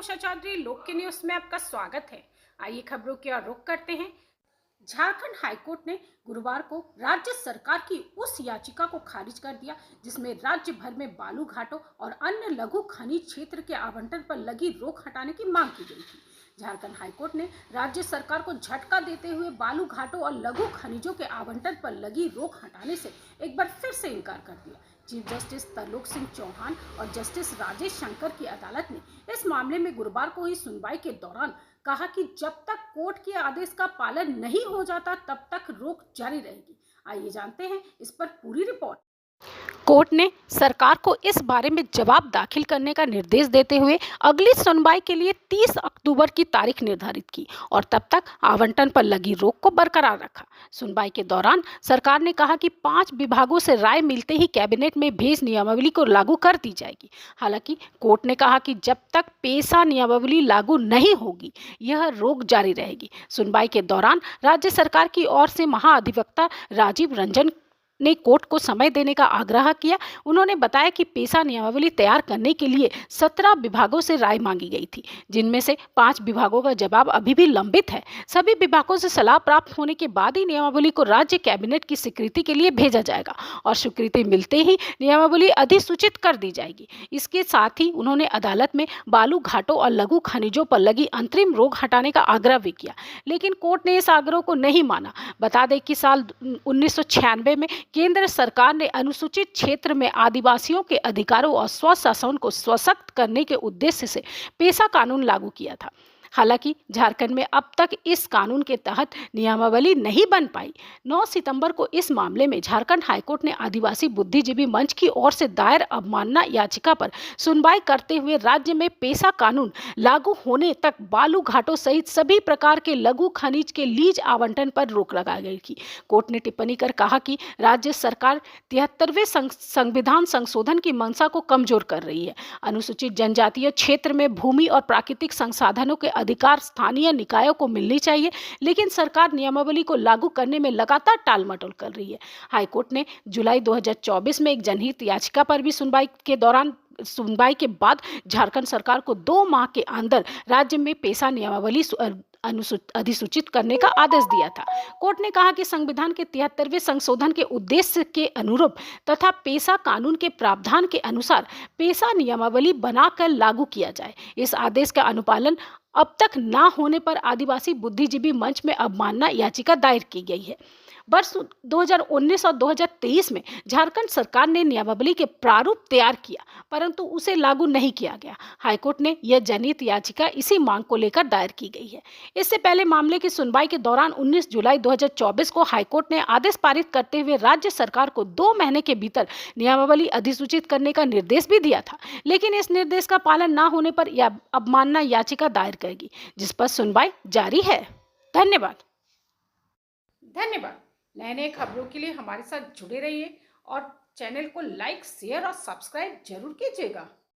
उषा चौधरी, लोक के न्यूज में आपका स्वागत है। आइए खबरों की ओर रुख करते हैं। झारखंड हाईकोर्ट ने गुरुवार को राज्य सरकार की उस याचिका को खारिज कर दिया जिसमें राज्य भर में बालू घाटों और अन्य लघु खनिज क्षेत्र के आवंटन पर लगी रोक हटाने की मांग की गई थी। झारखंड हाईकोर्ट ने राज्य सरकार को झटका देते हुए बालू घाटों और लघु खनिजों के आवंटन पर लगी रोक हटाने से एक बार फिर से इनकार कर दिया। चीफ जस्टिस तरलोक सिंह चौहान और जस्टिस राजेश शंकर की अदालत ने इस मामले में गुरुवार को हुई सुनवाई के दौरान कहा कि जब तक कोर्ट के आदेश का पालन नहीं हो जाता तब तक रोक जारी रहेगी। आइए जानते हैं इस पर पूरी रिपोर्ट। कोर्ट ने सरकार को इस बारे में जवाब दाखिल करने का निर्देश देते हुए अगली सुनवाई के लिए 30 अक्टूबर की तारीख निर्धारित की और तब तक आवंटन पर लगी रोक को बरकरार रखा। सुनवाई के दौरान सरकार ने कहा कि 5 विभागों से राय मिलते ही कैबिनेट में भेज नियमावली को लागू कर दी जाएगी। हालांकि कोर्ट ने कहा कि जब तक पेशा नियमावली लागू नहीं होगी यह रोक जारी रहेगी। सुनवाई के दौरान राज्य सरकार की ओर से महाअधिवक्ता राजीव रंजन ने कोर्ट को समय देने का आग्रह किया। उन्होंने बताया कि पेशा नियमावली तैयार करने के लिए 17 विभागों से राय मांगी गई थी, जिनमें से 5 विभागों का जवाब अभी भी लंबित है। सभी विभागों से सलाह प्राप्त होने के बाद ही नियमावली को राज्य कैबिनेट की स्वीकृति के लिए भेजा जाएगा और स्वीकृति मिलते ही नियमावली अधिसूचित कर दी जाएगी। इसके साथ ही उन्होंने अदालत में बालू घाटों और लघु खनिजों पर लगी अंतरिम रोक हटाने का आग्रह भी किया, लेकिन कोर्ट ने इस आग्रह को नहीं माना। बता दें कि साल 1996 में केंद्र सरकार ने अनुसूचित क्षेत्र में आदिवासियों के अधिकारों और स्वशासन को सशक्त करने के उद्देश्य से पेशा कानून लागू किया था। हालांकि झारखंड में अब तक इस कानून के तहत नियमावली नहीं बन पाई। 9 सितंबर को इस मामले में झारखंड हाईकोर्ट ने आदिवासी बुद्धिजीवी मंच की ओर से दायर अवमानना याचिका पर सुनवाई करते हुए राज्य में पेशा कानून लागू होने तक बालू घाटों सहित सभी प्रकार के लघु खनिज के लीज आवंटन पर रोक लगा गई थी। कोर्ट ने टिप्पणी कर कहा कि राज्य सरकार 73वें संविधान संशोधन की मंशा को कमजोर कर रही है। अनुसूचित जनजातीय क्षेत्र में भूमि और प्राकृतिक संसाधनों के अधिकार स्थानीय निकायों को मिलनी चाहिए, लेकिन सरकार नियमावली को लागू करने में लगातार टालमटोल कर रही है। हाईकोर्ट ने जुलाई 2024 में एक जनहित याचिका पर भी सुनवाई के बाद झारखंड सरकार को 2 माह के अंदर राज्य में पेशा नियमावली अधिसूचित करने का आदेश दिया था। कोर्ट ने कहा कि संविधान के 73वें संशोधन के उद्देश्य के अनुरूप तथा पेशा कानून के प्रावधान के अनुसार पेशा नियमावली बनाकर लागू किया जाए। इस आदेश का अनुपालन अब तक ना होने पर आदिवासी बुद्धिजीवी मंच में अवमानना याचिका दायर की गई है। वर्ष 2019 और 2023 में झारखंड सरकार ने नियमावली के प्रारूप तैयार किया, परंतु उसे लागू नहीं किया गया। हाईकोर्ट ने यह जनहित याचिका इसी मांग को लेकर दायर की गई है। इससे पहले मामले की सुनवाई के दौरान 19 जुलाई 2024 को हाईकोर्ट ने आदेश पारित करते हुए राज्य सरकार को 2 महीने के भीतर नियमावली अधिसूचित करने का निर्देश भी दिया था, लेकिन इस निर्देश का पालन न होने पर यह अवमानना याचिका दायर करेगी, जिस पर सुनवाई जारी है। धन्यवाद। नए नए खबरों के लिए हमारे साथ जुड़े रहिए और चैनल को लाइक, शेयर और सब्सक्राइब जरूर कीजिएगा।